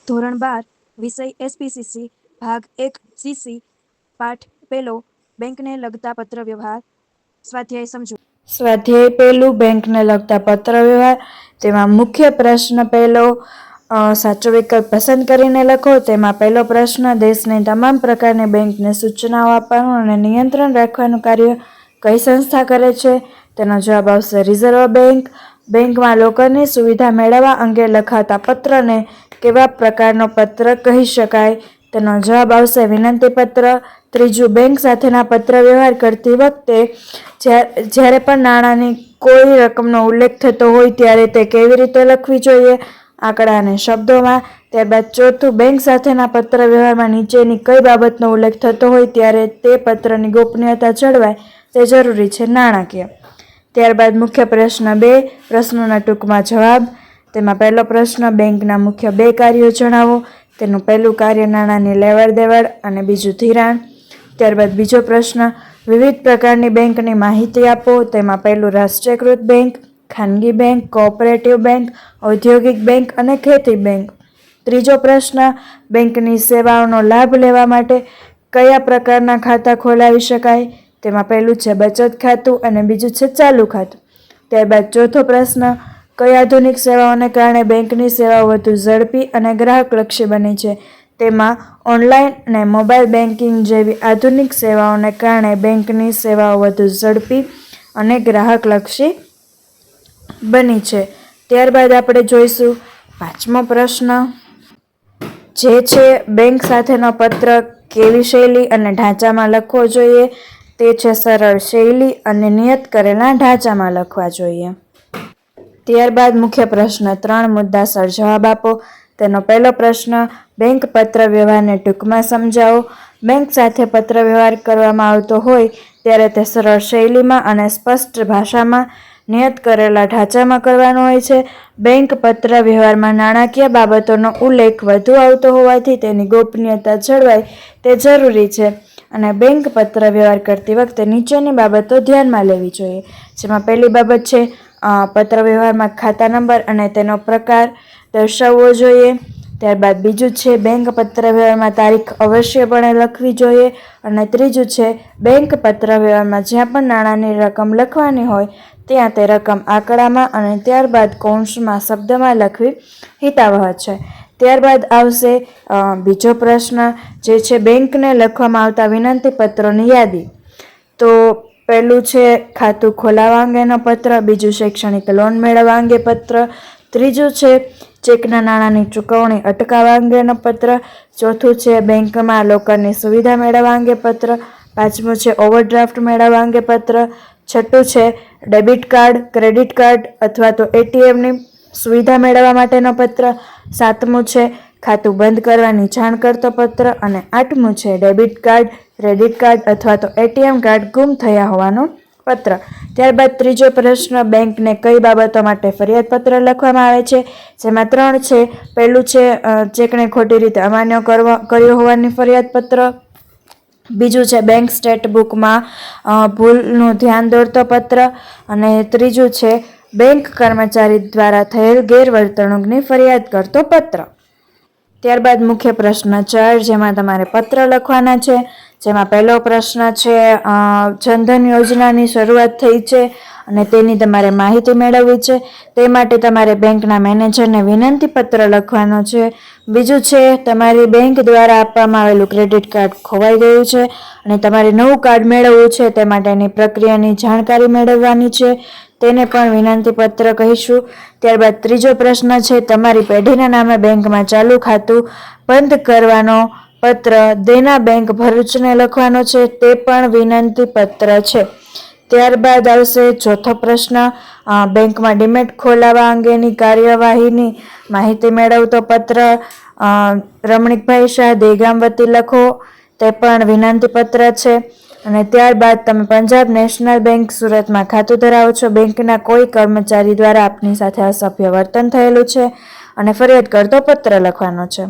ધોરણ 12 વિષય એસપીસીસી ભાગ 1 સીસી પાઠ પહેલો બેંકને લગતા પત્ર વ્યવહાર સ્વાધ્યાય સમજો. સ્વાધ્યાય પહેલું બેંકને લગતા પત્ર વ્યવહાર. તેમાં મુખ્ય પ્રશ્ન પહેલો સાચો વિકલ્પ પસંદ કરીને લખો. તેમાં પહેલો પ્રશ્ન, દેશની તમામ પ્રકારની બેંકને સૂચનાઓ આપવાનું અને નિયંત્રણ રાખવાનું કાર્ય કઈ સંસ્થા કરે છે? તેનો જવાબ આવશે રિઝર્વ બેંક. બેંકમાં લોકરની સુવિધા મેળવવા અંગે લખાતા પત્રને કેવા પ્રકારનો પત્ર કહી શકાય? તેનો જવાબ આવશે વિનંતી પત્ર. ત્રીજું, બેંક સાથેના પત્ર વ્યવહાર કરતી વખતે જ્યારે પણ નાણાંની કોઈ રકમનો ઉલ્લેખ થતો હોય ત્યારે તે કેવી રીતે લખવી જોઈએ? આંકડા અને શબ્દોમાં. ત્યારબાદ ચોથું, બેંક સાથેના પત્ર વ્યવહારમાં નીચેની કઈ બાબતનો ઉલ્લેખ થતો હોય ત્યારે તે પત્રની ગોપનીયતા જળવાય તે જરૂરી છે? નાણાકીય. ત્યારબાદ મુખ્ય પ્રશ્ન 2, પ્રશ્નોના ટૂંકમાં જવાબ. તેમાં પહેલો પ્રશ્ન, બેંકના મુખ્ય 2 કાર્યો જણાવો. તેનું પહેલું કાર્ય નાણાંની લેવડ દેવડ અને બીજું ધિરાણ. ત્યારબાદ બીજો પ્રશ્ન, વિવિધ પ્રકારની બેંકની માહિતી આપો. તેમાં પહેલું રાષ્ટ્રીયકૃત બેંક, ખાનગી બેંક, કોઓપરેટિવ બેંક, ઔદ્યોગિક બેંક અને ખેતી બેંક. ત્રીજો પ્રશ્ન, બેંકની સેવાઓનો લાભ લેવા માટે કયા પ્રકારના ખાતા ખોલાવી શકાય? તેમાં પહેલું છે બચત ખાતું અને બીજું છે ચાલુ ખાતું. ત્યારબાદ ચોથો પ્રશ્ન, કઈ આધુનિક સેવાઓને કારણે બેંકની સેવાઓ વધુ ઝડપી અને ગ્રાહકલક્ષી બની છે? તેમાં ઓનલાઈન અને મોબાઈલ બેન્કિંગ જેવી આધુનિક સેવાઓને કારણે બેંકની સેવાઓ વધુ ઝડપી અને ગ્રાહકલક્ષી બની છે. ત્યારબાદ આપણે જોઈશું 5મો પ્રશ્ન, જે છે બેંક સાથેનો પત્ર કેવી શૈલી અને ઢાંચામાં લખવો જોઈએ? તે છે સરળ શૈલી અને નિયત કરેલા ઢાંચામાં લખવા જોઈએ. ત્યારબાદ મુખ્ય પ્રશ્ન 3, મુદ્દાસર જવાબ આપો. તેનો પહેલો પ્રશ્ન, બેંક પત્ર વ્યવહારને ટૂંકમાં સમજાવો. બેંક સાથે પત્ર વ્યવહાર કરવામાં આવતો હોય ત્યારે તે સરળ શૈલીમાં અને સ્પષ્ટ ભાષામાં નિયત કરેલા ઢાંચામાં કરવાનો હોય છે. બેંક પત્ર વ્યવહારમાં નાણાકીય બાબતોનો ઉલ્લેખ વધુ આવતો હોવાથી તેની ગોપનીયતા જળવાય તે જરૂરી છે અને બેંક પત્ર વ્યવહાર કરતી વખતે નીચેની બાબતો ધ્યાનમાં લેવી જોઈએ. જેમાં પહેલી બાબત છે પત્ર વ્યવહારમાં ખાતા નંબર અને તેનો પ્રકાર દર્શાવવો જોઈએ. ત્યારબાદ બીજું છે બેંક પત્ર વ્યવહારમાં તારીખ અવશ્યપણે લખવી જોઈએ. અને ત્રીજું છે બેંક પત્ર વ્યવહારમાં જ્યાં પણ નાણાંની રકમ લખવાની હોય ત્યાં તે રકમ આંકડામાં અને ત્યારબાદ કૌંસમાં શબ્દમાં લખવી હિતાવહ છે. ત્યારબાદ આવશે બીજો પ્રશ્ન, જે છે બેંકને લખવામાં આવતા વિનંતી પત્રોની યાદી. તો પહેલું છે ખાતું ખોલાવવા અંગેનો પત્ર, બીજું શૈક્ષણિક લોન મેળવવા અંગે પત્ર, ત્રીજું છે ચેકના નાણાંની ચૂકવણી અટકાવવા અંગેનો પત્ર, ચોથું છે બેંકમાં લોકરની સુવિધા મેળવવા અંગે પત્ર, પાંચમું છે ઓવરડ્રાફ્ટ મેળવવા અંગે પત્ર, છઠ્ઠું છે ડેબિટ કાર્ડ, ક્રેડિટ કાર્ડ અથવા તો એટીએમની સુવિધા મેળવવા માટેનો પત્ર, સાતમું છે ખાતું બંધ કરવાની જાણ કરતો પત્ર અને આઠમું છે ડેબિટ કાર્ડ, ક્રેડિટ કાર્ડ અથવા તો એટીએમ કાર્ડ ગુમ થયા હોવાનો પત્ર. ત્યારબાદ ત્રીજો પ્રશ્ન, બેંકને કઈ બાબતો માટે ફરિયાદ પત્ર લખવામાં આવે છે? જેમાં 3 છે. પહેલું છે ચેકને ખોટી રીતે અમાન્ય કર્યો હોવાની ફરિયાદ પત્ર, બીજું છે બેંક સ્ટેટબુકમાં ભૂલનું ધ્યાન દોરતો પત્ર અને ત્રીજું છે બેંક કર્મચારી દ્વારા થયેલ ગેરવર્તણૂકની ફરિયાદ કરતો પત્ર. ત્યારબાદ મુખ્ય પ્રશ્ન 4, જેમાં તમારે પત્ર લખવાના છે. જેમાં પહેલો પ્રશ્ન છે જનધન યોજનાની શરૂઆત થઈ છે અને તેની તમારે માહિતી મેળવવી છે. તે માટે તમારે બેંકના મેનેજરને વિનંતી પત્ર લખવાનો છે. બીજું છે તમારી બેંક દ્વારા આપવામાં આવેલું ક્રેડિટ કાર્ડ ખોવાઈ ગયું છે અને તમારે નવું કાર્ડ મેળવવું છે. તે માટેની પ્રક્રિયાની જાણકારી મેળવવાની છે, તેને પણ વિનંતી પત્ર કહીશું. ત્યારબાદ ત્રીજો પ્રશ્ન છે તમારી પેઢીના નામે બેંકમાં ચાલુ ખાતું બંધ કરવાનો પત્ર દેના બેંક ભરૂચને લખવાનો છે, તે પણ વિનંતી પત્ર છે. ત્યારબાદ આવશે ચોથો પ્રશ્ન, બેંકમાં ડીમેટ ખોલાવવા અંગેની કાર્યવાહીની માહિતી મેળવતો પત્ર રમણીકભાઈ શાહ દેગામ વતી લખો, તે પણ વિનંતી પત્ર છે. અને ત્યારબાદ તમે પંજાબ નેશનલ બેંક સુરતમાં ખાતું ધરાવો છો, બેંકના કોઈ કર્મચારી દ્વારા આપની સાથે અસભ્ય વર્તન થયેલું છે અને ફરિયાદ કરતો પત્ર લખવાનો છે.